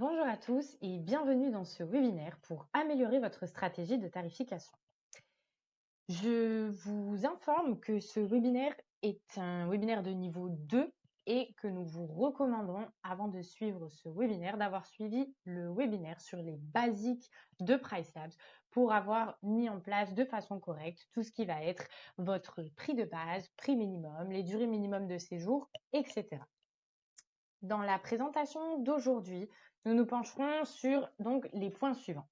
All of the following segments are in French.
Bonjour à tous et bienvenue dans ce webinaire pour améliorer votre stratégie de tarification. Je vous informe que ce webinaire est un webinaire de niveau 2 et que nous vous recommanderons, avant de suivre ce webinaire, d'avoir suivi le webinaire sur les basiques de PriceLabs pour avoir mis en place de façon correcte tout ce qui va être votre prix de base, prix minimum, les durées minimum de séjour, etc. Dans la présentation d'aujourd'hui, nous nous pencherons sur donc les points suivants.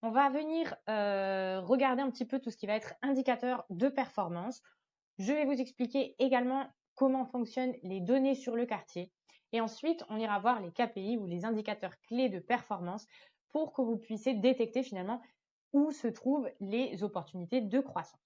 On va venir regarder un petit peu tout ce qui va être indicateur de performance. Je vais vous expliquer également comment fonctionnent les données sur le quartier. Et ensuite, on ira voir les KPI ou les indicateurs clés de performance pour que vous puissiez détecter finalement où se trouvent les opportunités de croissance.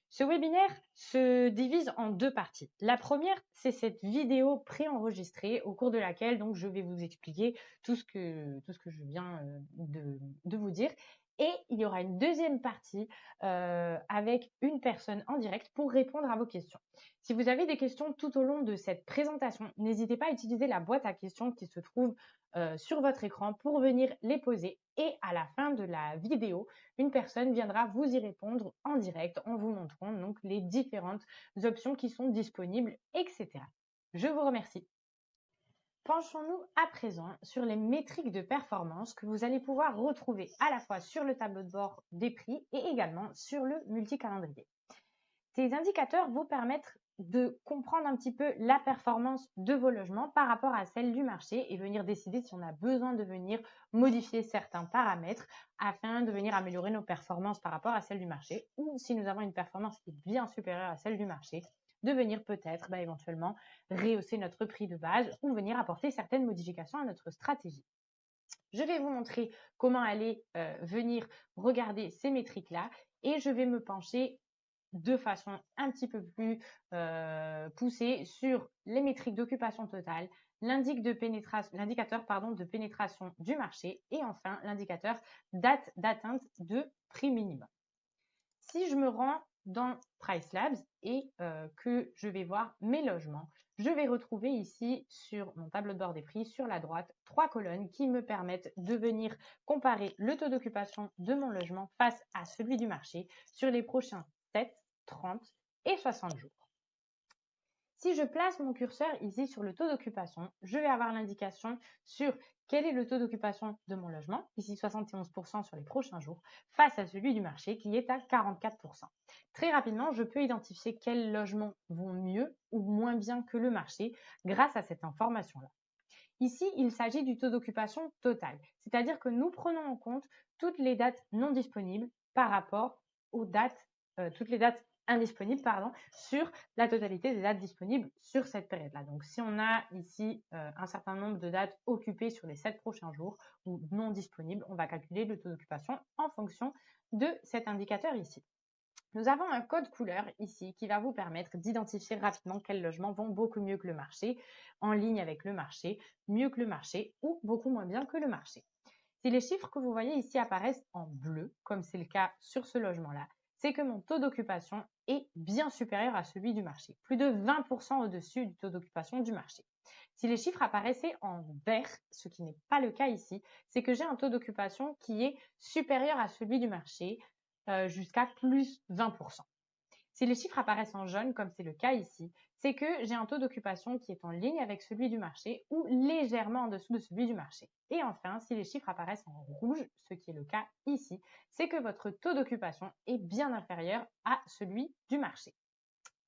Ce webinaire se divise en deux parties. La première, c'est cette vidéo préenregistrée au cours de laquelle donc, je vais vous expliquer tout ce que je viens de vous dire. Et il y aura une deuxième partie avec une personne en direct pour répondre à vos questions. Si vous avez des questions tout au long de cette présentation, n'hésitez pas à utiliser la boîte à questions qui se trouve sur votre écran pour venir les poser. Et à la fin de la vidéo, une personne viendra vous y répondre en direct en vous montrant donc les différentes options qui sont disponibles, etc. Je vous remercie. Penchons-nous à présent sur les métriques de performance que vous allez pouvoir retrouver à la fois sur le tableau de bord des prix et également sur le multicalendrier. Ces indicateurs vous permettent de comprendre un petit peu la performance de vos logements par rapport à celle du marché et venir décider si on a besoin de venir modifier certains paramètres afin de venir améliorer nos performances par rapport à celle du marché, ou si nous avons une performance qui est bien supérieure à celle du marché, de venir peut-être éventuellement rehausser notre prix de base ou venir apporter certaines modifications à notre stratégie. Je vais vous montrer comment aller venir regarder ces métriques-là et je vais me pencher de façon un petit peu plus poussée sur les métriques d'occupation totale, l'indicateur de pénétration du marché et enfin l'indicateur date d'atteinte de prix minimum. Si je me rends dans PriceLabs et que je vais voir mes logements, je vais retrouver ici sur mon tableau de bord des prix, sur la droite, 3 colonnes qui me permettent de venir comparer le taux d'occupation de mon logement face à celui du marché sur les prochains 7, 30 et 60 jours. Si je place mon curseur ici sur le taux d'occupation, je vais avoir l'indication sur quel est le taux d'occupation de mon logement, ici 71% sur les prochains jours, face à celui du marché qui est à 44%. Très rapidement, je peux identifier quels logements vont mieux ou moins bien que le marché grâce à cette information-là. Ici, il s'agit du taux d'occupation total, c'est-à-dire que nous prenons en compte toutes les dates non disponibles par rapport aux dates, toutes les dates indisponibles sur la totalité des dates disponibles sur cette période-là. Donc, si on a ici un certain nombre de dates occupées sur les 7 prochains jours ou non disponibles, on va calculer le taux d'occupation en fonction de cet indicateur ici. Nous avons un code couleur ici qui va vous permettre d'identifier rapidement quels logements vont beaucoup mieux que le marché, en ligne avec le marché, mieux que le marché ou beaucoup moins bien que le marché. Si les chiffres que vous voyez ici apparaissent en bleu, comme c'est le cas sur ce logement-là, c'est que mon taux d'occupation est bien supérieur à celui du marché, plus de 20% au-dessus du taux d'occupation du marché. Si les chiffres apparaissaient en vert, ce qui n'est pas le cas ici, c'est que j'ai un taux d'occupation qui est supérieur à celui du marché, jusqu'à plus 20%. Si les chiffres apparaissent en jaune, comme c'est le cas ici, c'est que j'ai un taux d'occupation qui est en ligne avec celui du marché ou légèrement en dessous de celui du marché. Et enfin, si les chiffres apparaissent en rouge, ce qui est le cas ici, c'est que votre taux d'occupation est bien inférieur à celui du marché.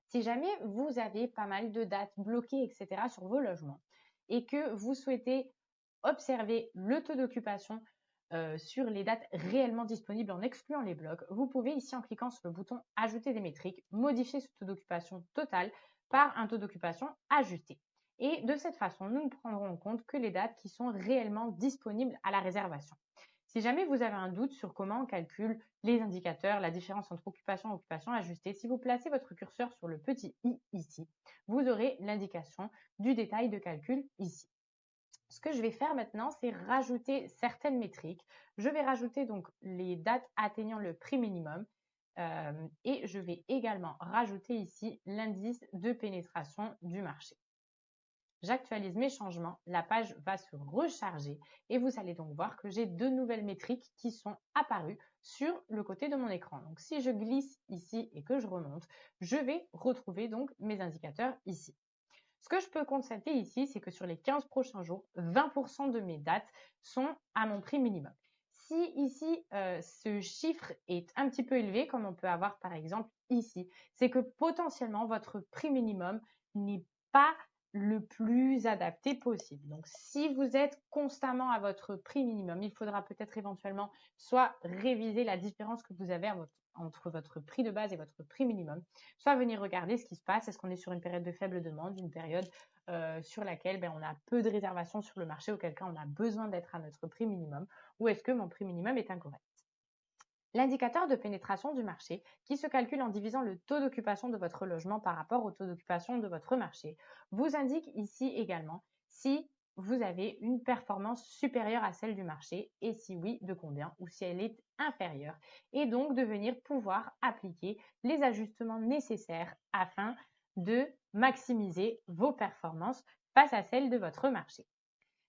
Si jamais vous avez pas mal de dates bloquées, etc. sur vos logements et que vous souhaitez observer le taux d'occupation sur les dates réellement disponibles en excluant les blocs, vous pouvez ici en cliquant sur le bouton ajouter des métriques, modifier ce taux d'occupation total par un taux d'occupation ajusté. Et de cette façon, nous ne prendrons en compte que les dates qui sont réellement disponibles à la réservation. Si jamais vous avez un doute sur comment on calcule les indicateurs, la différence entre occupation et occupation ajustée, si vous placez votre curseur sur le petit i ici, vous aurez l'indication du détail de calcul ici. Ce que je vais faire maintenant, c'est rajouter certaines métriques. Je vais rajouter donc les dates atteignant le prix minimum et je vais également rajouter ici l'indice de pénétration du marché. j'actualise mes changements, la page va se recharger et vous allez donc voir que j'ai 2 nouvelles métriques qui sont apparues sur le côté de mon écran. Donc si je glisse ici et que je remonte, je vais retrouver donc mes indicateurs ici. Ce que je peux constater ici, c'est que sur les 15 prochains jours, 20% de mes dates sont à mon prix minimum. Si ici, ce chiffre est un petit peu élevé, comme on peut avoir par exemple ici, c'est que potentiellement votre prix minimum n'est pas le plus adapté possible. Donc, si vous êtes constamment à votre prix minimum, il faudra peut-être éventuellement soit réviser la différence que vous avez entre votre prix de base et votre prix minimum, soit venir regarder ce qui se passe. Est-ce qu'on est sur une période de faible demande, une période sur laquelle on a peu de réservations sur le marché, auquel cas on a besoin d'être à notre prix minimum, ou est-ce que mon prix minimum est incorrect? L'indicateur de pénétration du marché, qui se calcule en divisant le taux d'occupation de votre logement par rapport au taux d'occupation de votre marché, vous indique ici également si vous avez une performance supérieure à celle du marché et si oui, de combien, ou si elle est inférieure, et donc de venir pouvoir appliquer les ajustements nécessaires afin de maximiser vos performances face à celles de votre marché.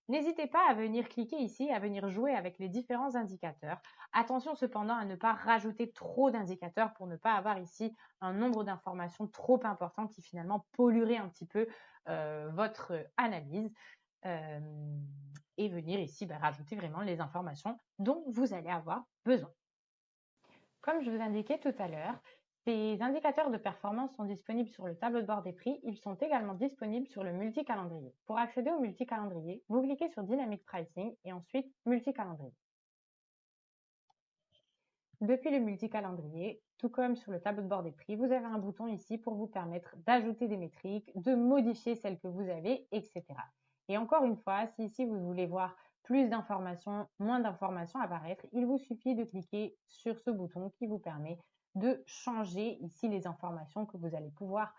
N'hésitez pas à venir cliquer ici, à venir jouer avec les différents indicateurs. Attention cependant à ne pas rajouter trop d'indicateurs pour ne pas avoir ici un nombre d'informations trop important qui finalement polluerait un petit peu votre analyse et venir ici rajouter vraiment les informations dont vous allez avoir besoin. Comme je vous indiquais tout à l'heure, ces indicateurs de performance sont disponibles sur le tableau de bord des prix. Ils sont également disponibles sur le multi-calendrier. Pour accéder au multi-calendrier, vous cliquez sur Dynamic Pricing et ensuite multi-calendrier. Depuis le multi-calendrier, tout comme sur le tableau de bord des prix, vous avez un bouton ici pour vous permettre d'ajouter des métriques, de modifier celles que vous avez, etc. Et encore une fois, si ici vous voulez voir plus d'informations, moins d'informations apparaître, il vous suffit de cliquer sur ce bouton qui vous permet de changer ici les informations que vous allez pouvoir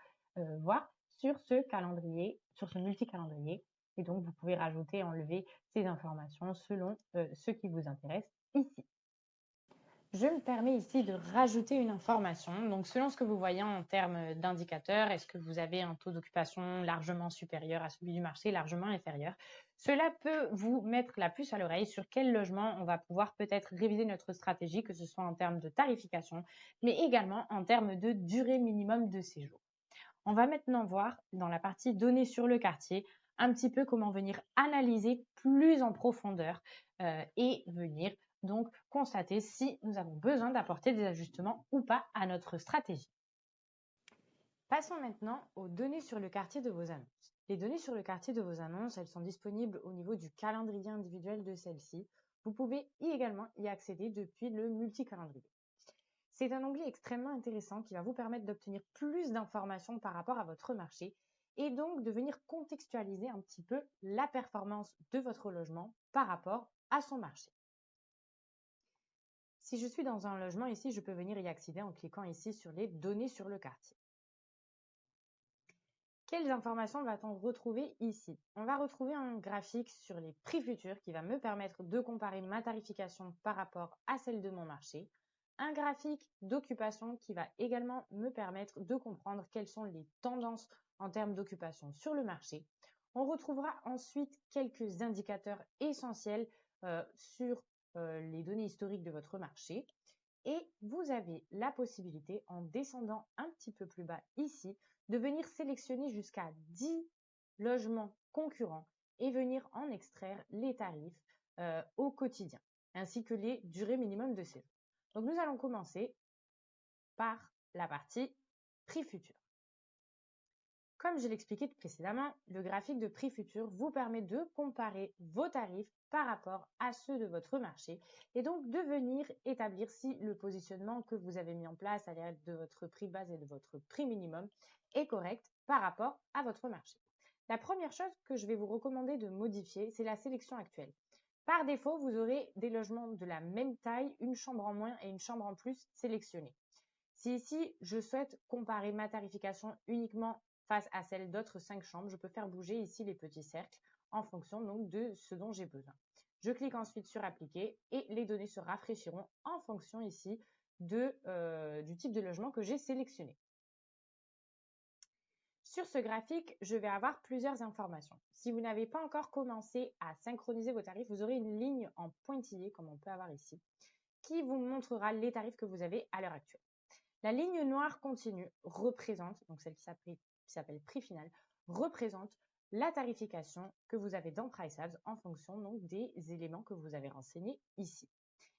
voir sur ce calendrier, sur ce multi-calendrier. Et donc, vous pouvez rajouter et enlever ces informations selon ce qui vous intéresse ici. Je me permets ici de rajouter une information. Donc, selon ce que vous voyez en termes d'indicateurs, est-ce que vous avez un taux d'occupation largement supérieur à celui du marché, largement inférieur? Cela peut vous mettre la puce à l'oreille sur quel logement on va pouvoir peut-être réviser notre stratégie, que ce soit en termes de tarification, mais également en termes de durée minimum de séjour. On va maintenant voir dans la partie données sur le quartier un petit peu comment venir analyser plus en profondeur et venir donc constater si nous avons besoin d'apporter des ajustements ou pas à notre stratégie. Passons maintenant aux données sur le quartier de vos annonces. Les données sur le quartier de vos annonces, elles sont disponibles au niveau du calendrier individuel de celle-ci. Vous pouvez également y accéder depuis le multi-calendrier. C'est un onglet extrêmement intéressant qui va vous permettre d'obtenir plus d'informations par rapport à votre marché et donc de venir contextualiser un petit peu la performance de votre logement par rapport à son marché. Si je suis dans un logement ici, je peux venir y accéder en cliquant ici sur les données sur le quartier. Quelles informations va-t-on retrouver ici? On va retrouver un graphique sur les prix futurs qui va me permettre de comparer ma tarification par rapport à celle de mon marché. Un graphique d'occupation qui va également me permettre de comprendre quelles sont les tendances en termes d'occupation sur le marché. On retrouvera ensuite quelques indicateurs essentiels sur les données historiques de votre marché. Et vous avez la possibilité, en descendant un petit peu plus bas ici, de venir sélectionner jusqu'à 10 logements concurrents et venir en extraire les tarifs au quotidien, ainsi que les durées minimum de séjour. Donc, nous allons commencer par la partie prix futur. Comme je l'expliquais précédemment, le graphique de prix futur vous permet de comparer vos tarifs par rapport à ceux de votre marché et donc de venir établir si le positionnement que vous avez mis en place à l'aide de votre prix de base et de votre prix minimum est correct par rapport à votre marché. La première chose que je vais vous recommander de modifier, c'est la sélection actuelle. Par défaut, vous aurez des logements de la même taille, une chambre en moins et une chambre en plus sélectionnées. Si ici, je souhaite comparer ma tarification uniquement face à celle d'autres 5 chambres, je peux faire bouger ici les petits cercles en fonction donc de ce dont j'ai besoin. Je clique ensuite sur appliquer et les données se rafraîchiront en fonction ici du type de logement que j'ai sélectionné. Sur ce graphique, je vais avoir plusieurs informations. Si vous n'avez pas encore commencé à synchroniser vos tarifs, vous aurez une ligne en pointillé, comme on peut avoir ici, qui vous montrera les tarifs que vous avez à l'heure actuelle. La ligne noire continue représente, donc celle qui s'appelle prix final, représente la tarification que vous avez dans PriceAds en fonction donc des éléments que vous avez renseignés ici.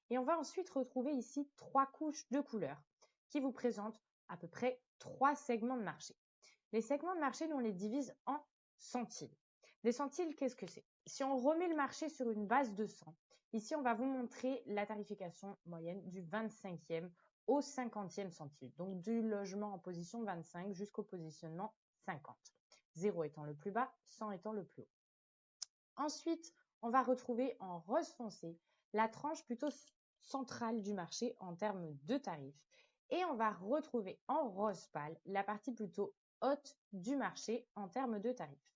Et on va ensuite retrouver ici 3 couches de couleurs qui vous présentent à peu près 3 segments de marché. Les segments de marché, nous, on les divise en centiles. Des centiles, qu'est-ce que c'est? Si on remet le marché sur une base de 100, ici, on va vous montrer la tarification moyenne du 25e au 50e centile. Donc, du logement en position 25 jusqu'au positionnement 50. 0 étant le plus bas, 100 étant le plus haut. Ensuite, on va retrouver en rose foncé la tranche plutôt centrale du marché en termes de tarifs. Et on va retrouver en rose pâle la partie plutôt haute du marché en termes de tarifs.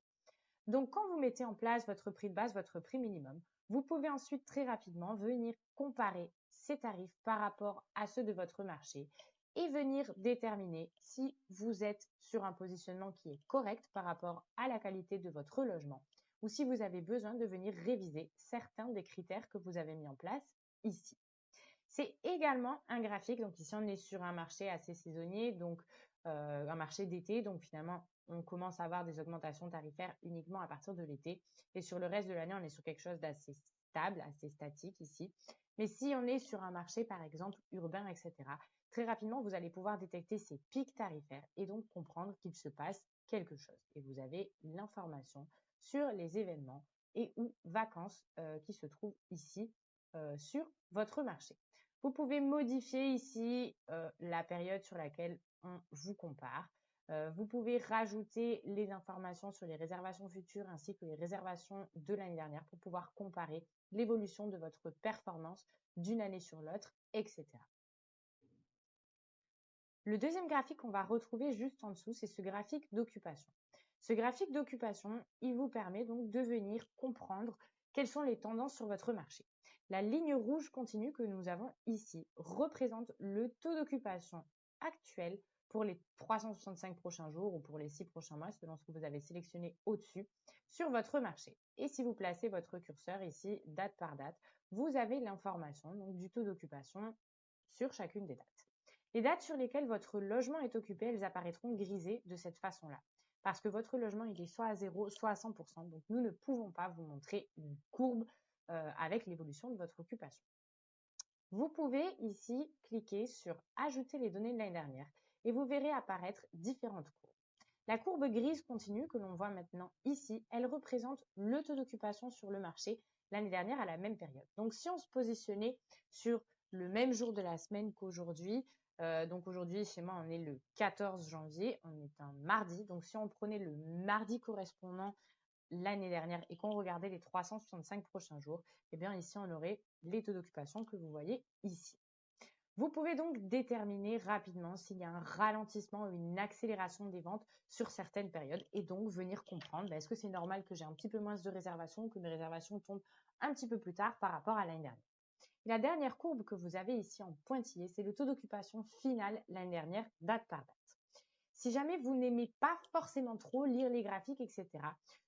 Donc, quand vous mettez en place votre prix de base, votre prix minimum, vous pouvez ensuite très rapidement venir comparer ces tarifs par rapport à ceux de votre marché et venir déterminer si vous êtes sur un positionnement qui est correct par rapport à la qualité de votre logement ou si vous avez besoin de venir réviser certains des critères que vous avez mis en place ici. C'est également un graphique, donc ici on est sur un marché assez saisonnier, donc un marché d'été, donc finalement on commence à avoir des augmentations tarifaires uniquement à partir de l'été. Et sur le reste de l'année, on est sur quelque chose d'assez stable, assez statique ici. Mais si on est sur un marché, par exemple, urbain, etc., très rapidement, vous allez pouvoir détecter ces pics tarifaires et donc comprendre qu'il se passe quelque chose. Et vous avez l'information sur les événements et ou vacances qui se trouvent ici sur votre marché. Vous pouvez modifier ici la période sur laquelle on vous compare. Vous pouvez rajouter les informations sur les réservations futures ainsi que les réservations de l'année dernière pour pouvoir comparer l'évolution de votre performance d'une année sur l'autre, etc. Le deuxième graphique qu'on va retrouver juste en dessous, c'est ce graphique d'occupation. Ce graphique d'occupation, il vous permet donc de venir comprendre quelles sont les tendances sur votre marché. La ligne rouge continue que nous avons ici représente le taux d'occupation actuel pour les 365 prochains jours ou pour les 6 prochains mois, selon ce que vous avez sélectionné au-dessus sur votre marché. Et si vous placez votre curseur ici, date par date, vous avez l'information donc du taux d'occupation sur chacune des dates. Les dates sur lesquelles votre logement est occupé, elles apparaîtront grisées de cette façon-là. Parce que votre logement, il est soit à 0, soit à 100%. Donc, nous ne pouvons pas vous montrer une courbe avec l'évolution de votre occupation. Vous pouvez ici cliquer sur « Ajouter les données de l'année dernière » et vous verrez apparaître différentes courbes. La courbe grise continue que l'on voit maintenant ici, elle représente le taux d'occupation sur le marché l'année dernière à la même période. Donc, si on se positionnait sur le même jour de la semaine qu'aujourd'hui, donc aujourd'hui, chez moi, on est le 14 janvier, on est un mardi. Donc, si on prenait le mardi correspondant l'année dernière et qu'on regardait les 365 prochains jours, eh bien ici, on aurait les taux d'occupation que vous voyez ici. Vous pouvez donc déterminer rapidement s'il y a un ralentissement ou une accélération des ventes sur certaines périodes et donc venir comprendre est-ce que c'est normal que j'ai un petit peu moins de réservations ou que mes réservations tombent un petit peu plus tard par rapport à l'année dernière. La dernière courbe que vous avez ici en pointillé, c'est le taux d'occupation final l'année dernière, date par date. Si jamais vous n'aimez pas forcément trop lire les graphiques, etc.,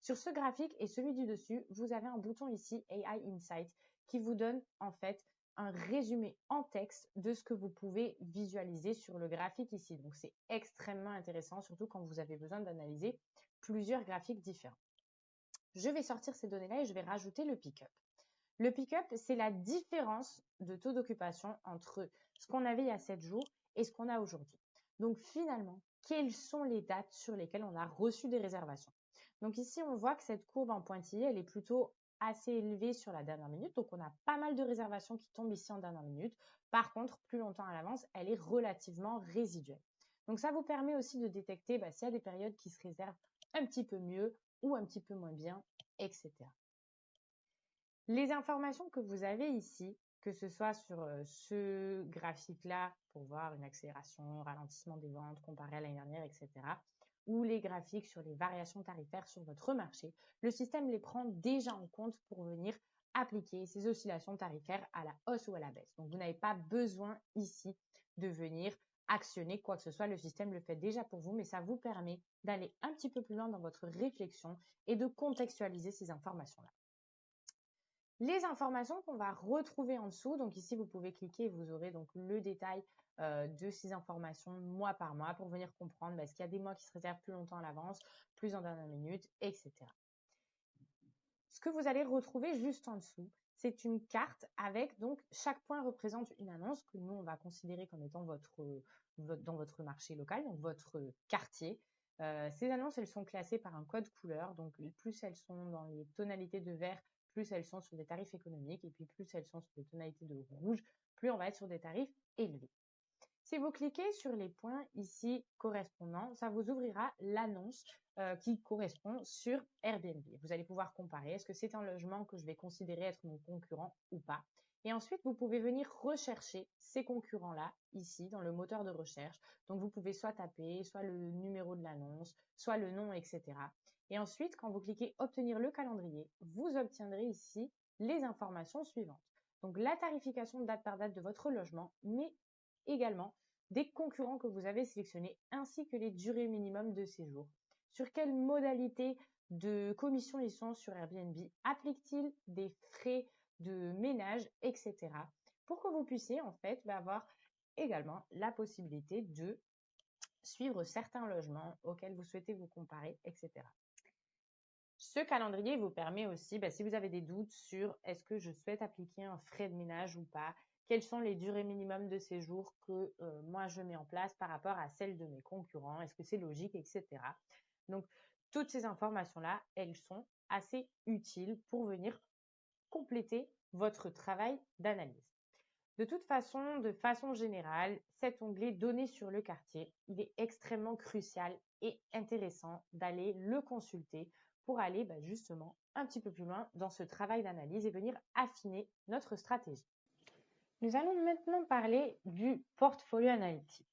sur ce graphique et celui du dessus, vous avez un bouton ici, AI Insight, qui vous donne en fait un résumé en texte de ce que vous pouvez visualiser sur le graphique ici. Donc, c'est extrêmement intéressant, surtout quand vous avez besoin d'analyser plusieurs graphiques différents. Je vais sortir ces données-là et je vais rajouter le pick-up. Le pick-up, c'est la différence de taux d'occupation entre ce qu'on avait il y a 7 jours et ce qu'on a aujourd'hui. Donc, finalement, quelles sont les dates sur lesquelles on a reçu des réservations? Donc, ici, on voit que cette courbe en pointillé, elle est plutôt assez élevée sur la dernière minute. Donc, on a pas mal de réservations qui tombent ici en dernière minute. Par contre, plus longtemps à l'avance, elle est relativement résiduelle. Donc, ça vous permet aussi de détecter s'il y a des périodes qui se réservent un petit peu mieux ou un petit peu moins bien, etc. Les informations que vous avez ici, que ce soit sur ce graphique-là pour voir une accélération, ralentissement des ventes comparé à l'année dernière, etc., ou les graphiques sur les variations tarifaires sur votre marché, le système les prend déjà en compte pour venir appliquer ces oscillations tarifaires à la hausse ou à la baisse. Donc, vous n'avez pas besoin ici de venir actionner quoi que ce soit. Le système le fait déjà pour vous, mais ça vous permet d'aller un petit peu plus loin dans votre réflexion et de contextualiser ces informations-là. Les informations qu'on va retrouver en dessous, donc ici vous pouvez cliquer et vous aurez donc le détail de ces informations mois par mois pour venir comprendre est-ce qu'il y a des mois qui se réservent plus longtemps à l'avance, plus en dernière minute, etc. Ce que vous allez retrouver juste en dessous, c'est une carte avec donc chaque point représente une annonce que nous on va considérer comme étant dans votre marché local, donc votre quartier. Ces annonces, elles sont classées par un code couleur, donc plus elles sont dans les tonalités de vert, plus elles sont sur des tarifs économiques, et puis plus elles sont sur des tonalités de rouge, plus on va être sur des tarifs élevés. Si vous cliquez sur les points ici correspondants, ça vous ouvrira l'annonce qui correspond sur Airbnb. Vous allez pouvoir comparer, est-ce que c'est un logement que je vais considérer être mon concurrent ou pas. Et ensuite, vous pouvez venir rechercher ces concurrents-là ici dans le moteur de recherche. Donc, vous pouvez soit taper, soit le numéro de l'annonce, soit le nom, etc. Et ensuite, quand vous cliquez obtenir le calendrier, vous obtiendrez ici les informations suivantes. Donc, la tarification date par date de votre logement, mais également des concurrents que vous avez sélectionnés ainsi que les durées minimum de séjour. Sur quelle modalité de commission ils sont sur Airbnb, applique-t-il des frais de ménage, etc. pour que vous puissiez en fait avoir également la possibilité de suivre certains logements auxquels vous souhaitez vous comparer, etc. Ce calendrier vous permet aussi, si vous avez des doutes sur est-ce que je souhaite appliquer un frais de ménage ou pas, quelles sont les durées minimum de séjour que moi je mets en place par rapport à celles de mes concurrents, est-ce que c'est logique, etc. Donc, toutes ces informations-là, elles sont assez utiles pour venir compléter votre travail d'analyse. De toute façon, de façon générale, cet onglet Données sur le quartier, il est extrêmement crucial et intéressant d'aller le consulter pour aller justement un petit peu plus loin dans ce travail d'analyse et venir affiner notre stratégie. Nous allons maintenant parler du portfolio analytique.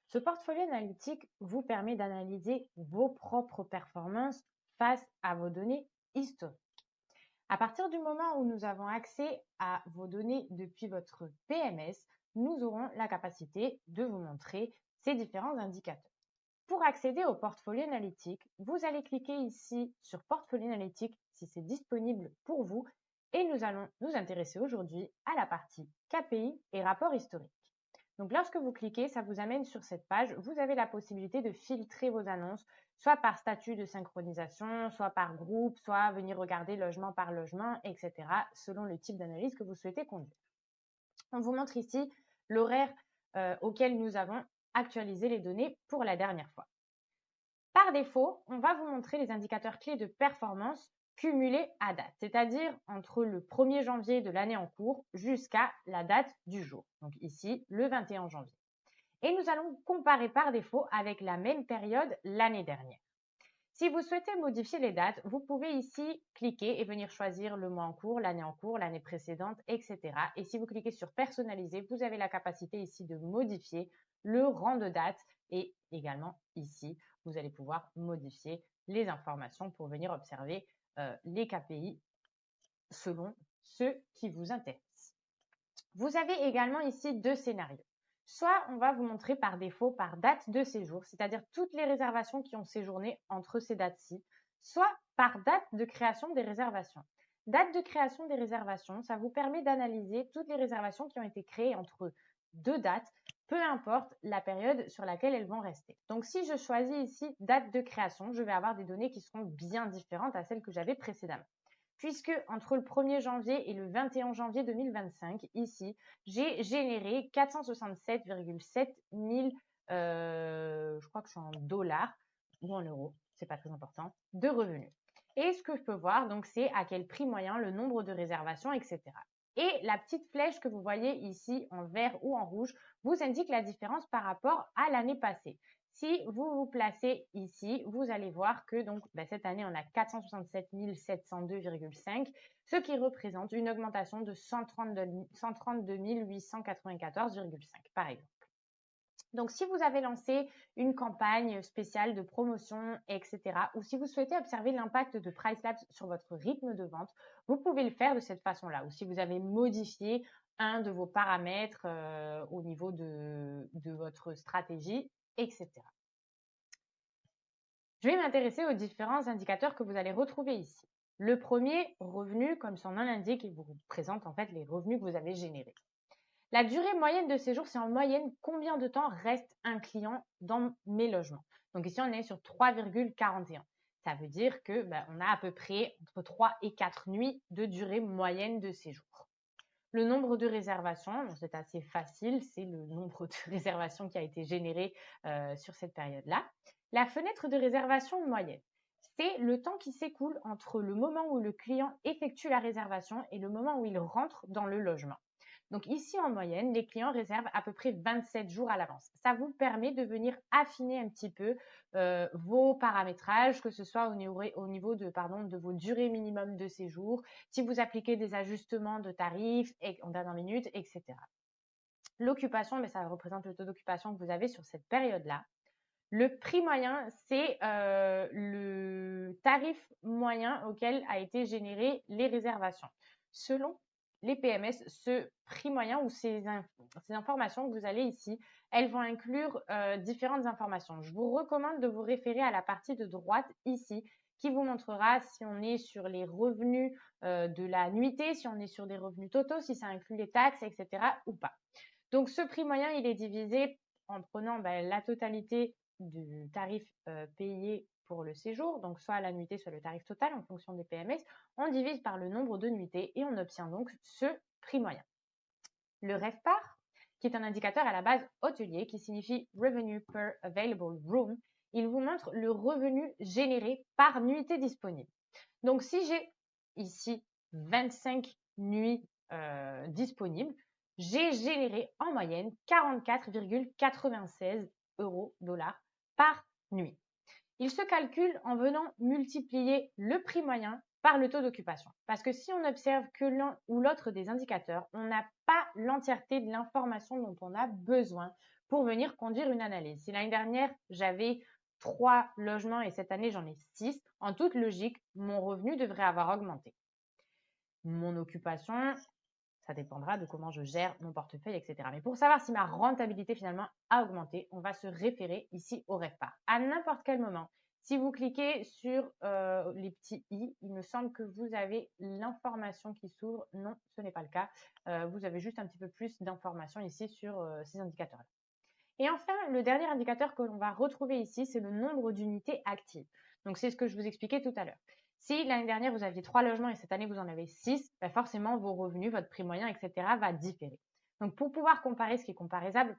Ce portfolio analytique vous permet d'analyser vos propres performances face à vos données historiques. À partir du moment où nous avons accès à vos données depuis votre PMS, nous aurons la capacité de vous montrer ces différents indicateurs. Pour accéder au portfolio analytique, vous allez cliquer ici sur portfolio analytique si c'est disponible pour vous et nous allons nous intéresser aujourd'hui à la partie KPI et rapport historique. Donc, lorsque vous cliquez, ça vous amène sur cette page. Vous avez la possibilité de filtrer vos annonces, soit par statut de synchronisation, soit par groupe, soit venir regarder logement par logement, etc., selon le type d'analyse que vous souhaitez conduire. On vous montre ici l'horaire auquel nous avons actualisé les données pour la dernière fois. Par défaut, on va vous montrer les indicateurs clés de performance cumulés à date, c'est-à-dire entre le 1er janvier de l'année en cours jusqu'à la date du jour, donc ici le 21 janvier. Et nous allons comparer par défaut avec la même période l'année dernière. Si vous souhaitez modifier les dates, vous pouvez ici cliquer et venir choisir le mois en cours, l'année précédente, etc. Et si vous cliquez sur personnaliser, vous avez la capacité ici de modifier le rang de date et également ici, vous allez pouvoir modifier les informations pour venir observer les KPI selon ceux qui vous intéressent. Vous avez également ici deux scénarios. Soit on va vous montrer par défaut par date de séjour, c'est-à-dire toutes les réservations qui ont séjourné entre ces dates-ci, soit par date de création des réservations. Date de création des réservations, ça vous permet d'analyser toutes les réservations qui ont été créées entre deux dates, peu importe la période sur laquelle elles vont rester. Donc, si je choisis ici date de création, je vais avoir des données qui seront bien différentes à celles que j'avais précédemment. Puisque entre le 1er janvier et le 21 janvier 2025, ici, j'ai généré 467,7 000, je crois que c'est en dollars ou en euros, c'est pas très important, de revenus. Et ce que je peux voir, donc, c'est à quel prix moyen, le nombre de réservations, etc. Et la petite flèche que vous voyez ici en vert ou en rouge vous indique la différence par rapport à l'année passée. Si vous vous placez ici, vous allez voir que donc cette année, on a 467 702,5, ce qui représente une augmentation de 132 894,5 par exemple. Donc, si vous avez lancé une campagne spéciale de promotion, etc., ou si vous souhaitez observer l'impact de PriceLabs sur votre rythme de vente, vous pouvez le faire de cette façon-là. Ou si vous avez modifié un de vos paramètres au niveau de votre stratégie, etc. Je vais m'intéresser aux différents indicateurs que vous allez retrouver ici. Le premier, revenu, comme son nom l'indique, il vous présente en fait les revenus que vous avez générés. La durée moyenne de séjour, c'est en moyenne combien de temps reste un client dans mes logements. Donc ici, on est sur 3,41. Ça veut dire que on a à peu près entre 3 et 4 nuits de durée moyenne de séjour. Le nombre de réservations, c'est assez facile, c'est le nombre de réservations qui a été généré sur cette période-là. La fenêtre de réservation moyenne, c'est le temps qui s'écoule entre le moment où le client effectue la réservation et le moment où il rentre dans le logement. Donc ici, en moyenne, les clients réservent à peu près 27 jours à l'avance. Ça vous permet de venir affiner un petit peu vos paramétrages, que ce soit au niveau de vos durées minimum de séjour, si vous appliquez des ajustements de tarifs en dernière minute, etc. L'occupation, mais ça représente le taux d'occupation que vous avez sur cette période-là. Le prix moyen, c'est le tarif moyen auquel a été généré les réservations. Selon les PMS, ce prix moyen ou ces informations que vous allez ici, elles vont inclure différentes informations. Je vous recommande de vous référer à la partie de droite ici qui vous montrera si on est sur les revenus de la nuitée, si on est sur des revenus totaux, si ça inclut les taxes, etc. ou pas. Donc, ce prix moyen, il est divisé en prenant la totalité du tarif payé pour le séjour, donc soit la nuitée, soit le tarif total en fonction des PMS. On divise par le nombre de nuitées et on obtient donc ce prix moyen. Le RevPAR, qui est un indicateur à la base hôtelier qui signifie Revenue per Available Room, il vous montre le revenu généré par nuitée disponible. Donc, si j'ai ici 25 nuits disponibles, j'ai généré en moyenne 44,96 € par nuit. Il se calcule en venant multiplier le prix moyen par le taux d'occupation. Parce que si on observe que l'un ou l'autre des indicateurs, on n'a pas l'entièreté de l'information dont on a besoin pour venir conduire une analyse. Si l'année dernière, j'avais 3 logements et cette année, j'en ai 6, en toute logique, mon revenu devrait avoir augmenté. Mon occupation, ça dépendra de comment je gère mon portefeuille, etc. Mais pour savoir si ma rentabilité finalement a augmenté, on va se référer ici au RevPAR. À n'importe quel moment, si vous cliquez sur les petits i, il me semble que vous avez l'information qui s'ouvre. Non, ce n'est pas le cas. Vous avez juste un petit peu plus d'informations ici sur ces indicateurs-là. Et enfin, le dernier indicateur que l'on va retrouver ici, c'est le nombre d'unités actives. Donc, c'est ce que je vous expliquais tout à l'heure. Si l'année dernière, vous aviez 3 logements et cette année, vous en avez 6, forcément, vos revenus, votre prix moyen, etc. va différer. Donc, pour pouvoir comparer ce qui est comparable,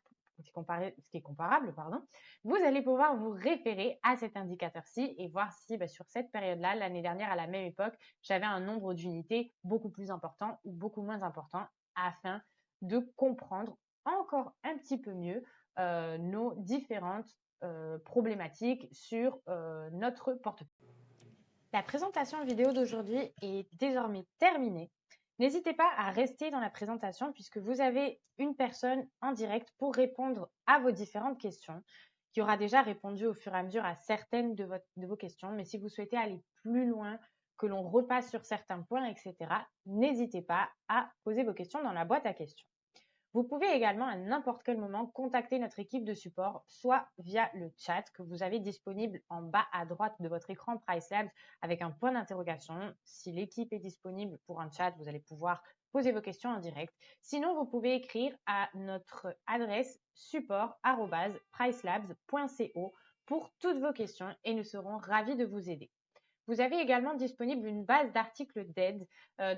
vous allez pouvoir vous référer à cet indicateur-ci et voir si sur cette période-là, l'année dernière, à la même époque, j'avais un nombre d'unités beaucoup plus important ou beaucoup moins important afin de comprendre encore un petit peu mieux nos différentes problématiques sur notre portefeuille. La présentation vidéo d'aujourd'hui est désormais terminée. N'hésitez pas à rester dans la présentation puisque vous avez une personne en direct pour répondre à vos différentes questions, qui aura déjà répondu au fur et à mesure à certaines de vos questions. Mais si vous souhaitez aller plus loin, que l'on repasse sur certains points, etc., n'hésitez pas à poser vos questions dans la boîte à questions. Vous pouvez également à n'importe quel moment contacter notre équipe de support, soit via le chat que vous avez disponible en bas à droite de votre écran PriceLabs avec un point d'interrogation. Si l'équipe est disponible pour un chat, vous allez pouvoir poser vos questions en direct. Sinon, vous pouvez écrire à notre adresse support@pricelabs.co pour toutes vos questions et nous serons ravis de vous aider. Vous avez également disponible une base d'articles d'aide.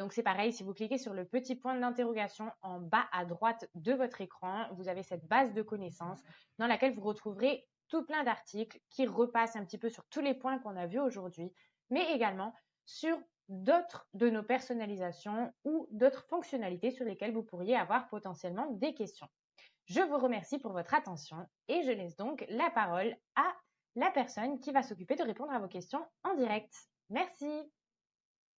Donc c'est pareil, si vous cliquez sur le petit point d'interrogation en bas à droite de votre écran, vous avez cette base de connaissances dans laquelle vous retrouverez tout plein d'articles qui repassent un petit peu sur tous les points qu'on a vus aujourd'hui, mais également sur d'autres de nos personnalisations ou d'autres fonctionnalités sur lesquelles vous pourriez avoir potentiellement des questions. Je vous remercie pour votre attention et je laisse donc la parole à la personne qui va s'occuper de répondre à vos questions en direct. Merci.